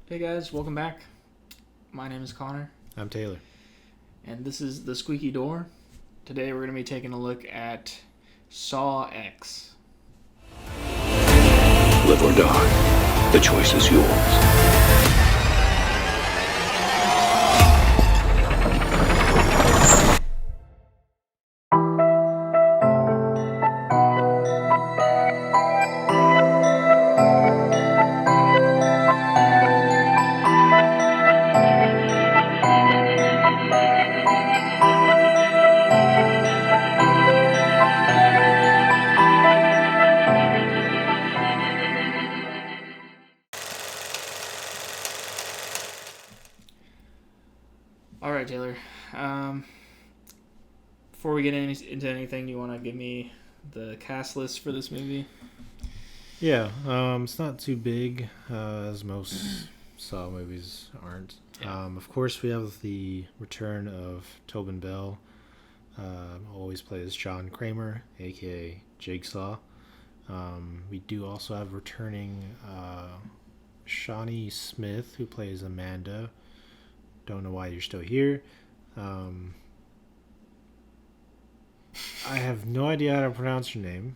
Hey guys, welcome back. My name is Connor. I'm Taylor. And this is the Squeaky Door. Today we're going to be taking a look at Saw X. Live or die. The choice is yours. Alright, Taylor. Before we get into anything, you want to give me the cast list for this movie? Yeah, it's not too big, as most Saw movies aren't. Yeah. Of course, we have the return of Tobin Bell. Always plays John Kramer, aka Jigsaw. We do also have returning Shawnee Smith, who plays Amanda. Don't know why you're still here. I have no idea how to pronounce her name.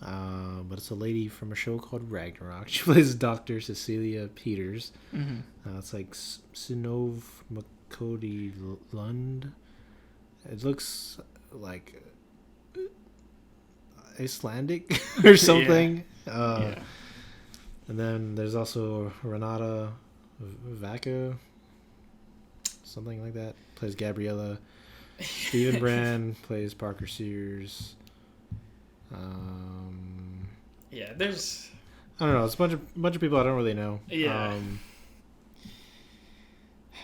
But it's a lady from a show called Ragnarok. She plays Dr. Cecilia Peters. Mm-hmm. It's like Sinov Makodi Lund. It looks like Icelandic or something. Yeah. And then there's also Renata Vaca, something like that. Plays Gabriella. Stephen Brand plays Parker Sears. Yeah, there's... I don't know. It's a bunch of people I don't really know. Yeah.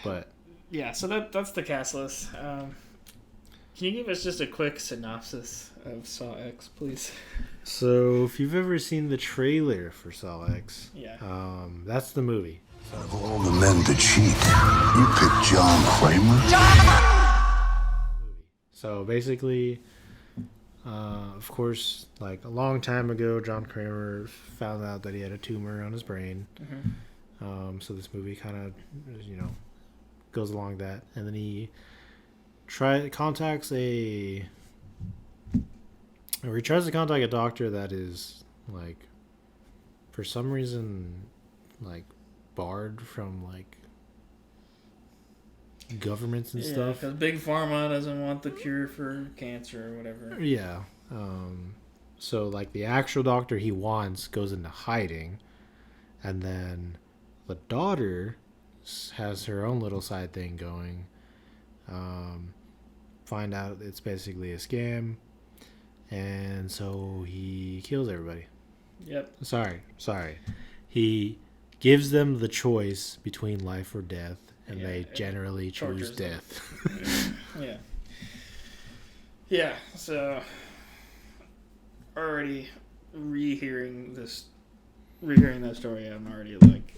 But Yeah, so that's the cast list. Can you give us just a quick synopsis of Saw X, please? so if you've ever seen the trailer for Saw X, Yeah. that's the movie. Of all the men to cheat, you picked John Kramer? So basically, of course, like a long time ago, John Kramer found out that he had a tumor on his brain. Mm-hmm. So this movie kind of, goes along that, and then he contacts a doctor that is like, for some reason, like barred from like governments and stuff. Because Big Pharma doesn't want the cure for cancer or whatever. Yeah. So like the actual doctor he wants goes into hiding, and then the daughter has her own little side thing going. Find out it's basically a scam, and so he kills everybody. Yep. Sorry. He gives them the choice between life or death, and Yeah, they generally choose tortures them. death. Yeah. Yeah, so already rehearing that story, I'm already like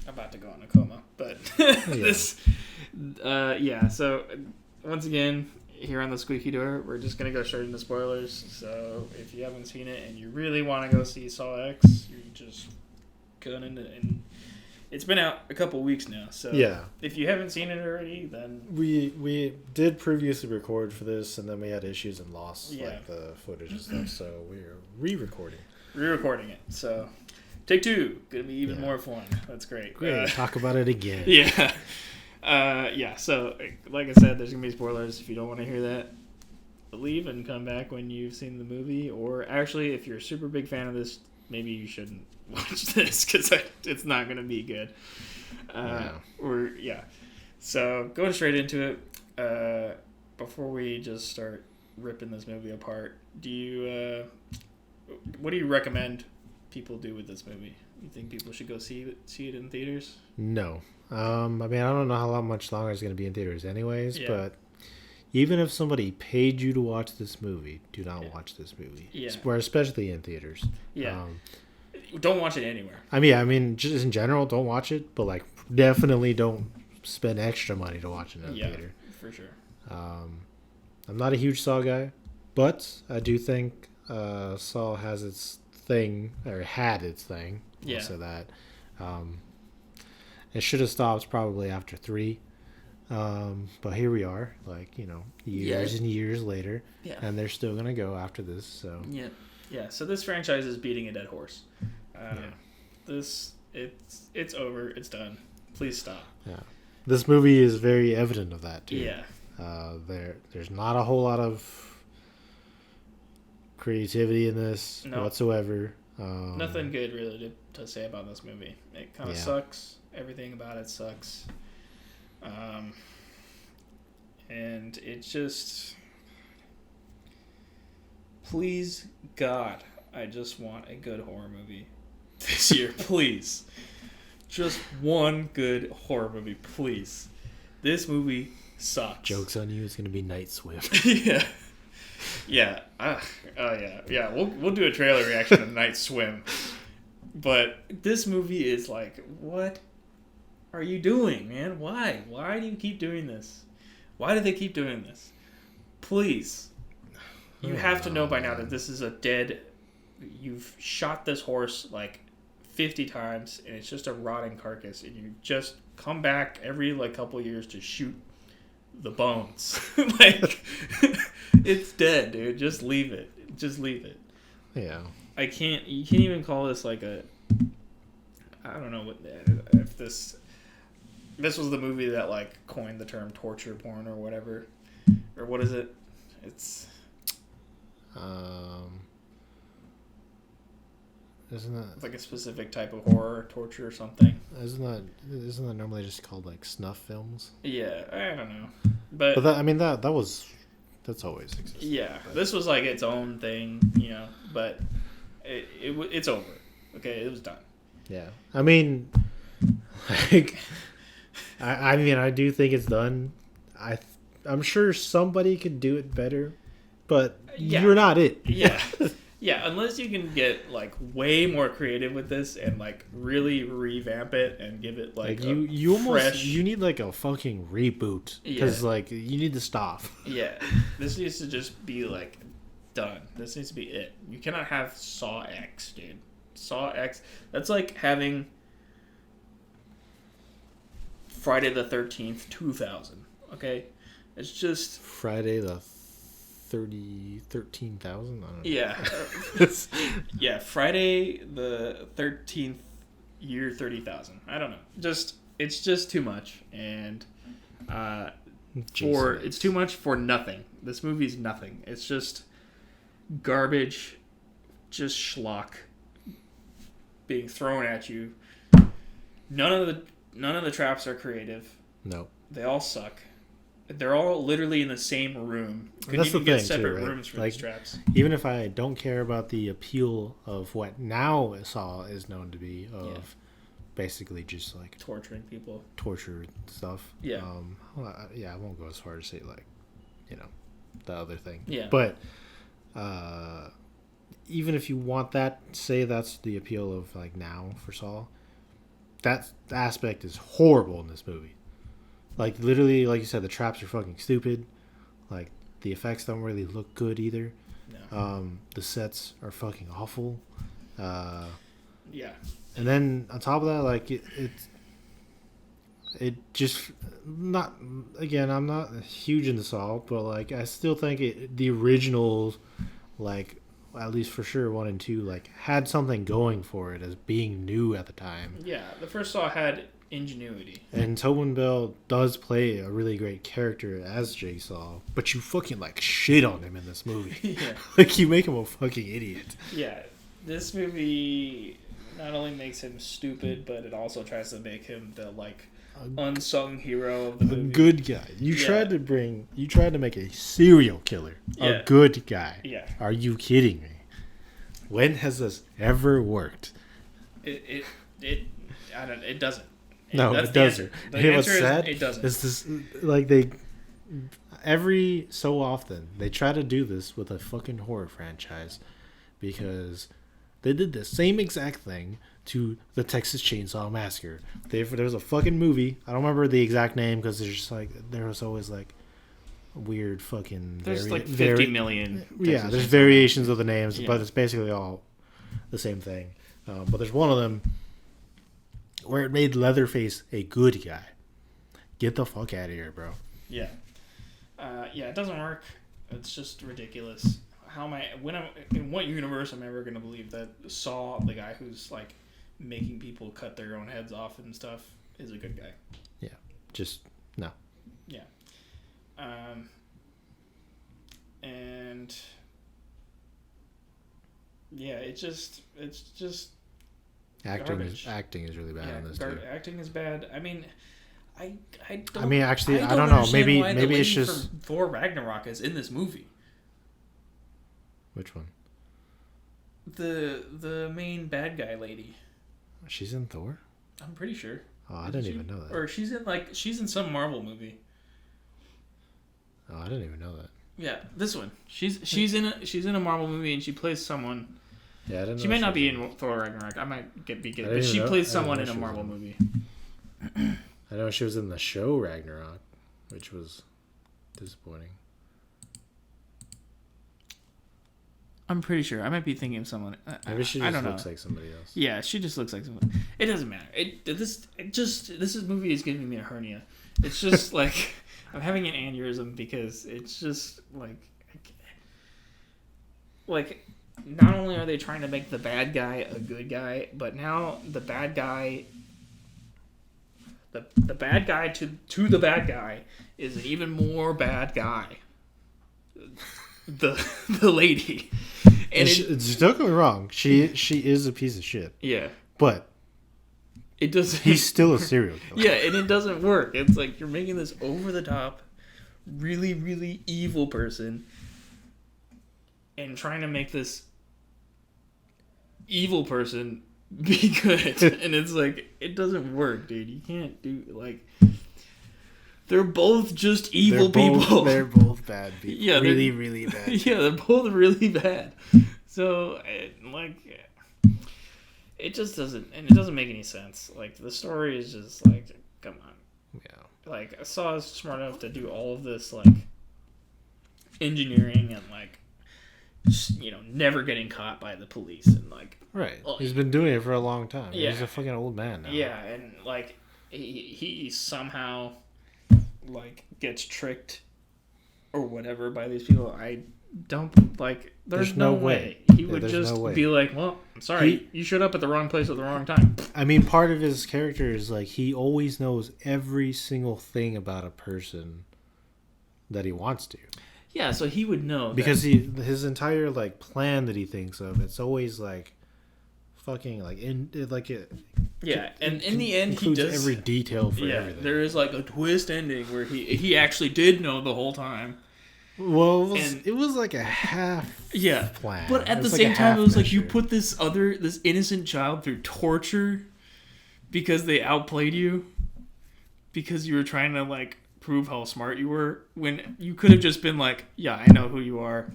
about to go in a coma. But so once again, here on the Squeaky Door, we're just gonna go straight into spoilers. So if you haven't seen it and you really want to go see Saw X, you're just going into and it's been out a couple weeks now. So Yeah. if you haven't seen it already, then We did previously record for this, and then we had issues and lost like the footage and stuff, so we're re-recording. re-recording it. So take two, gonna be even more fun. That's great. Great. Talk about it again. Yeah. So like I said, there's gonna be spoilers. If you don't want to hear that, leave and come back when you've seen the movie. Or actually, if you're a super big fan of this, maybe you shouldn't watch this because it's not gonna be good. So going straight into it. Before we just start ripping this movie apart, what do you recommend people do with this movie? You think people should go see it in theaters? No. I mean, I don't know how much longer it's going to be in theaters anyways, Yeah. but even if somebody paid you to watch this movie, do not watch this movie. Yeah. Especially in theaters. Yeah. Don't watch it anywhere. I mean, just in general, don't watch it, but like definitely don't spend extra money to watch it in a theater. For sure. I'm not a huge Saw guy, but I do think Saw has its thing, or had its thing. Yeah. So that It should have stopped probably after 3. But here we are, like, years and years later, and they're still gonna go after this. So yeah. So this franchise is beating a dead horse. It's over. It's done. Please stop. Yeah, this movie is very evident of that too. Yeah. There's not a whole lot of creativity in this whatsoever. Nothing good really to say about this movie. It kind of sucks. Everything about it sucks. And it just, please God, I just want a good horror movie this year, please. Just one good horror movie, please. This movie sucks. Joke's on you, it's gonna be Night Swim. Yeah. We'll do a trailer reaction to Night Swim. But this movie is like, what are you doing, man? Why? Why do you keep doing this? Why do they keep doing this? Please. You have to know by now that this is a dead... You've shot this horse like 50 times, and it's just a rotting carcass, and you just come back every couple years to shoot the bones. It's dead, dude. Just leave it. Just leave it. Yeah. You can't even call this like a... I don't know if this was the movie that coined the term torture porn or whatever, or what is it? It's isn't that it's like a specific type of horror, torture or something. Isn't that normally just called snuff films? Yeah, I don't know, but that's always existed. Yeah, this was its own thing, but it's over. Okay, it was done. Yeah, I mean, I do think it's done. I'm sure somebody could do it better, but you're not it. Yeah. Yeah, unless you can get way more creative with this and really revamp it and give it you need a fucking reboot because you need to stop. Yeah, this needs to just be done. This needs to be it. You cannot have Saw X, dude. Saw X. That's like having Friday the 13th 2000. Okay, it's just Friday the 13,000. I don't know. Yeah. Yeah, Friday the 13th year 30,000. I don't know. It's just too much, and it's too much for nothing. This movie's nothing. It's just garbage, just schlock being thrown at you. None of the traps are creative. No. They all suck. They're all literally in the same room. That's the thing, get separate too, right? rooms for these traps. Even if I don't care about the appeal of what now Saw is known to be, of basically just torturing people, torture stuff. Yeah. I won't go as far as say the other thing. Yeah. But even if you want that, say that's the appeal of now for Saw, that aspect is horrible in this movie. Literally, like you said, the traps are fucking stupid. The effects don't really look good either. No. The sets are fucking awful. Yeah. And then on top of that, it just not. Again, I'm not huge into Saw, but I still think the original, at least for sure 1 and 2, had something going for it as being new at the time. Yeah, the first Saw had ingenuity. And Tobin Bell does play a really great character as Jigsaw, but you fucking shit on him in this movie. Yeah. You make him a fucking idiot. Yeah, this movie not only makes him stupid, but it also tries to make him the unsung hero of the movie. A good guy. You tried to make a serial killer a good guy. Yeah. Are you kidding me? When has this ever worked? It doesn't. No, it doesn't. The answer is sad? It doesn't. It's this they every so often they try to do this with a fucking horror franchise because they did the same exact thing to the Texas Chainsaw Massacre. There was a fucking movie. I don't remember the exact name because there's just there was always weird fucking. There's 50 million. Yeah, there's variations of the names, but it's basically all the same thing. But there's one of them where it made Leatherface a good guy. Get the fuck out of here, bro. Yeah. Yeah, it doesn't work. It's just ridiculous. In what universe am I ever going to believe that Saw, the guy who's like making people cut their own heads off and stuff, is a good guy? Yeah. Just, no. Yeah. And yeah, it's just garbage. Acting is really bad in this too. Acting is bad. I mean, I don't. I mean, actually, I don't know. understand Maybe why the lady it's just from Thor Ragnarok is in this movie. Which one? The main bad guy lady. She's in Thor? I'm pretty sure. Oh, I didn't even know that. Or she's in some Marvel movie. Oh, I didn't even know that. Yeah, this one. She's in a Marvel movie and she plays someone. Yeah, I didn't know. She might not be in Thor Ragnarok. I might be getting, but she plays someone in a Marvel movie. I know she was in the show Ragnarok, which was disappointing. I'm pretty sure. I might be thinking of someone. Maybe she just looks like somebody else. Yeah, she just looks like someone. It doesn't matter. This movie is giving me a hernia. It's just like I'm having an aneurysm because it's just like not only are they trying to make the bad guy a good guy, but now the bad guy, the bad guy to the bad guy is an even more bad guy. The lady. And don't get me wrong, she is a piece of shit. Yeah. But it doesn't. He's still a serial killer. Yeah, and it doesn't work. It's like you're making this over the top, really, really evil person, and trying to make this evil person be good, and it's like it doesn't work, dude. You can't do like. They're both just evil people. They're both bad people. Yeah, really, really bad. Yeah, they're both really bad. So, it just doesn't, and it doesn't make any sense. Like, the story is just like, come on. Yeah. Like, Saw is smart enough to do all of this, like, engineering and, like, just, never getting caught by the police and, like... Right. He's been doing it for a long time. Yeah. He's a fucking old man now. Yeah, and, like, he somehow... like gets tricked or whatever by these people. I don't like. There's no way he would just be like, "Well, I'm sorry, you showed up at the wrong place at the wrong time." I mean, part of his character is like he always knows every single thing about a person that he wants to. Yeah, so he would know because his entire like plan that he thinks of. It's always like fucking like in like it. Yeah, and in the end, he does every detail for everything. There is like a twist ending where he actually did know the whole time. Well, it was like a half plan. But at the same time, it was like you put this innocent child through torture because they outplayed you, because you were trying to like prove how smart you were, when you could have just been like, yeah, I know who you are.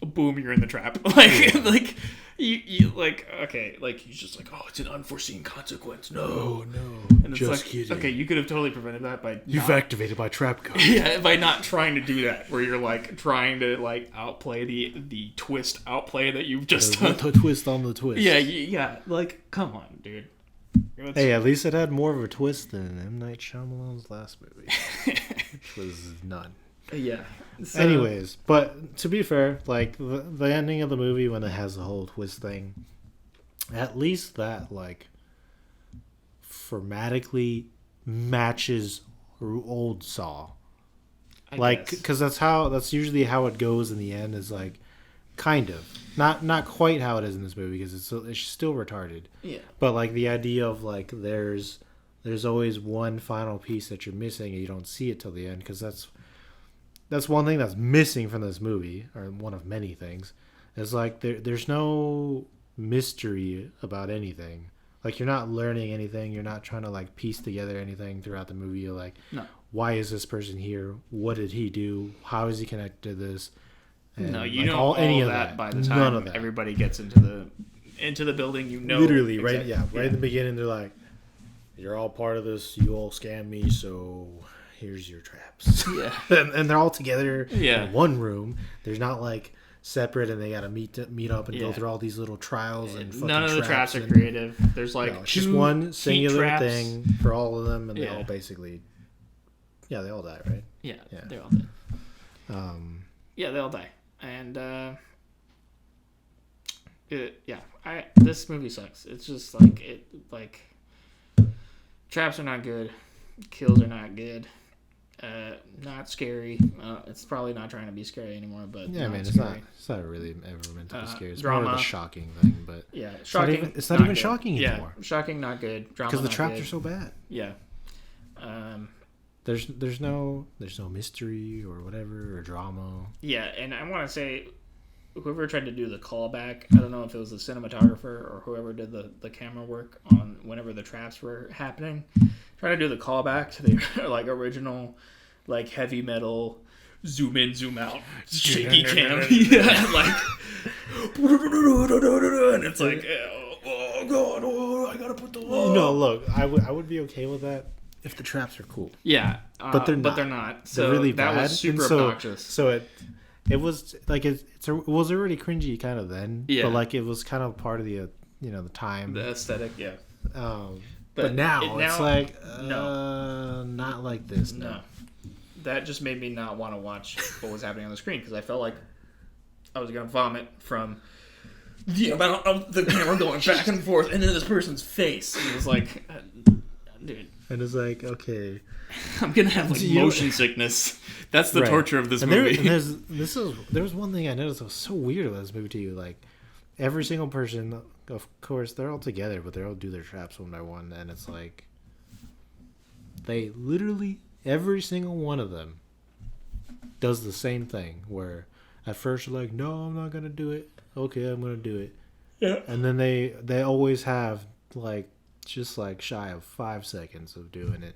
Boom, you're in the trap. Like you like, okay, like he's just like, oh, it's an unforeseen consequence. No. And it's just like, kidding. Okay, you could have totally prevented that by you've activated my trap card. Yeah, by not trying to do that, where you're like trying to like outplay the twist outplay that you've just done. The twist on the twist. Yeah, like come on, dude. Hey, at least it had more of a twist than M. Night Shyamalan's last movie, which was none. Yeah. So, anyways, but to be fair, like the ending of the movie when it has the whole twist thing, at least that like formatically matches old Saw. Because that's usually how it goes in the end. Is like kind of not quite how it is in this movie because it's still retarded. Yeah. But like the idea of like there's always one final piece that you're missing and you don't see it till the end because that's one thing that's missing from this movie, or one of many things. Is like there's no mystery about anything. Like you're not learning anything. You're not trying to like piece together anything throughout the movie. You're like, no. Why is this person here? What did he do? How is he connected to this? And no, you like know all any of that by the time none of that. Everybody gets into the building. You know, literally right in the beginning. They're like, you're all part of this. You all scammed me, so here's your traps. Yeah. and they're all together in one room. There's not like separate, and they gotta meet up and go through all these little trials and fucking none of the traps are and, creative. There's like it's just one singular traps. thing for all of them, and they all basically, they all die, right? Yeah, they're all dead. Yeah, they all die, and this movie sucks. It's just like traps are not good, kills are not good. Not scary. It's probably not trying to be scary anymore, but it's not really ever meant to be scary. It's drama. more of a shocking thing, but shocking. It's not even shocking anymore. Shocking, not good. Drama, because the traps are so bad. Yeah. There's no mystery or whatever or drama. Yeah, and I want to say, whoever tried to do the callback, I don't know if it was the cinematographer or whoever did the camera work on whenever the traps were happening, trying to do the callback to the like original, like heavy metal, zoom in, zoom out, shaky cam, and it's like, oh god, I gotta put the law. No, look, I would be okay with that if the traps are cool. Yeah, but they're not. So they're really that bad. was super obnoxious. So it was like it was already cringy kind of then. Yeah. But like it was kind of part of the the time, the aesthetic. Yeah. But now it's like no, not like this. No. That just made me not want to watch what was happening on the screen because I felt like I was gonna vomit from the amount of the camera going back and forth into this person's face. And it was like, dude. And it's like, okay, I'm gonna have like motion sickness. That's the torture of this movie. There was one thing I noticed that was so weird about this movie to you. Like every single person, of course, they're all together, but they all do their traps one by one, and it's like they literally every single one of them does the same thing. Where at first you're like, no, I'm not gonna do it. Okay, I'm gonna do it. Yeah. And then they always have like just like shy of 5 seconds of doing it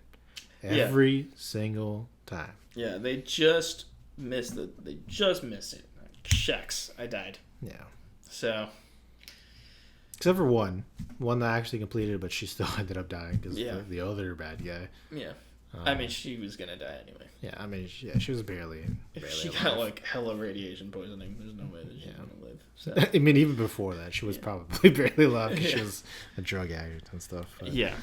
every single time. Yeah, they just missed it. They just missed it. Shucks, I died. Yeah. So. Except for one that actually completed, but she still ended up dying because the other bad guy. Yeah. I mean, she was gonna die anyway. Yeah, I mean, she was barely she alive. got like hella radiation poisoning. There's no way that she's gonna live. So. I mean, even before that, she was probably barely alive because she was a drug addict and stuff. But. Yeah.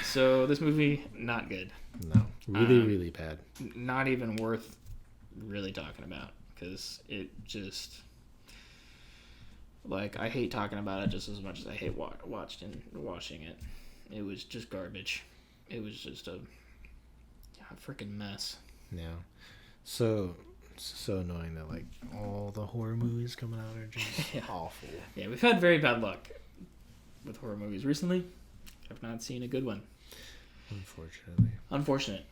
So this movie, not good. No, really bad. Not even worth really talking about because it just like I hate talking about it just as much as I hate watching it. It was just garbage. It was just a freaking mess. Yeah. So annoying that like all the horror movies coming out are just awful. Yeah, we've had very bad luck with horror movies recently. I've not seen a good one. Unfortunate.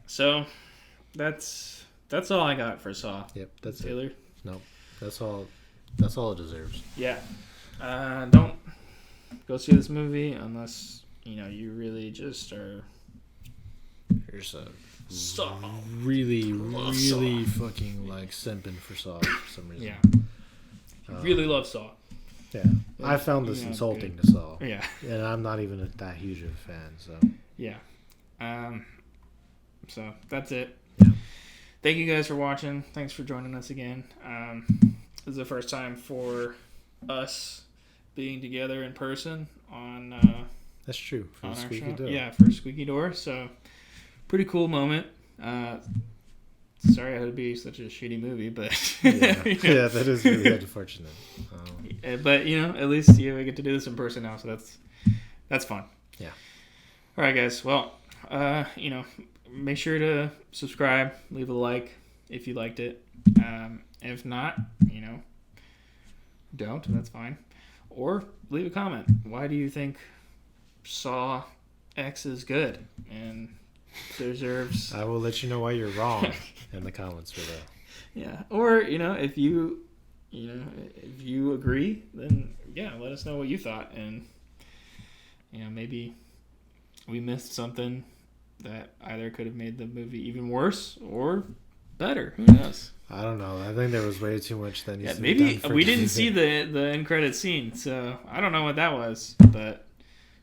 So that's all I got for Saw. Yep, that's Taylor. it. Nope. That's all it deserves. Yeah. Don't go see this movie unless you really just are. Here's a Saw. Really fucking like simping for Saw for some reason. Yeah. Really love Saw. Yeah. I found this insulting to Saw. Yeah. And I'm not even that huge of a fan, so. Yeah. So that's it. Yeah. Thank you guys for watching. Thanks for joining us again. This is the first time for us being together in person on that's true. For on Squeaky our show. Door. Yeah, for Squeaky Door. So pretty cool moment. Sorry it had to be such a shitty movie, but yeah, that is really unfortunate. But at least we get to do this in person now, so that's fun. Yeah. All right, guys. Well, make sure to subscribe, leave a like if you liked it. If not, don't. That's fine. Or leave a comment. Why do you think Saw X is good and deserves? I will let you know why you're wrong in the comments for that. Yeah. Or if you agree, then let us know what you thought, and maybe we missed something that either could have made the movie even worse or better. Who knows? I don't know. I think there was way too much that needs to be maybe done we didn't see the end credit scene, so I don't know what that was. But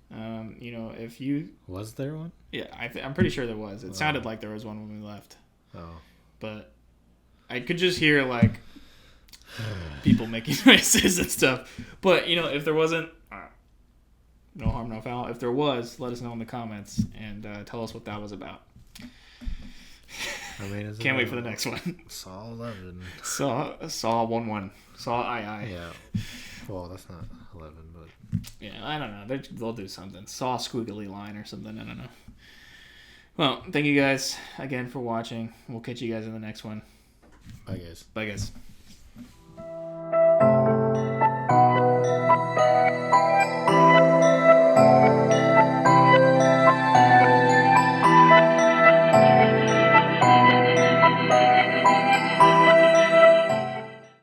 if you was there one? Yeah, I'm pretty sure there was. It sounded like there was one when we left. Oh, but I could just hear like people making noises and stuff. But, you know, if there wasn't, no harm, no foul. If there was, let us know in the comments and tell us what that was about. I mean, Can't wait for the next one. Saw 11. Saw 1-1. Saw I. Yeah. Well, that's not 11, but... Yeah, I don't know. They'll do something. Saw squiggly line or something. I don't know. Well, thank you guys again for watching. We'll catch you guys in the next one. Bye, guys. Bye, guys.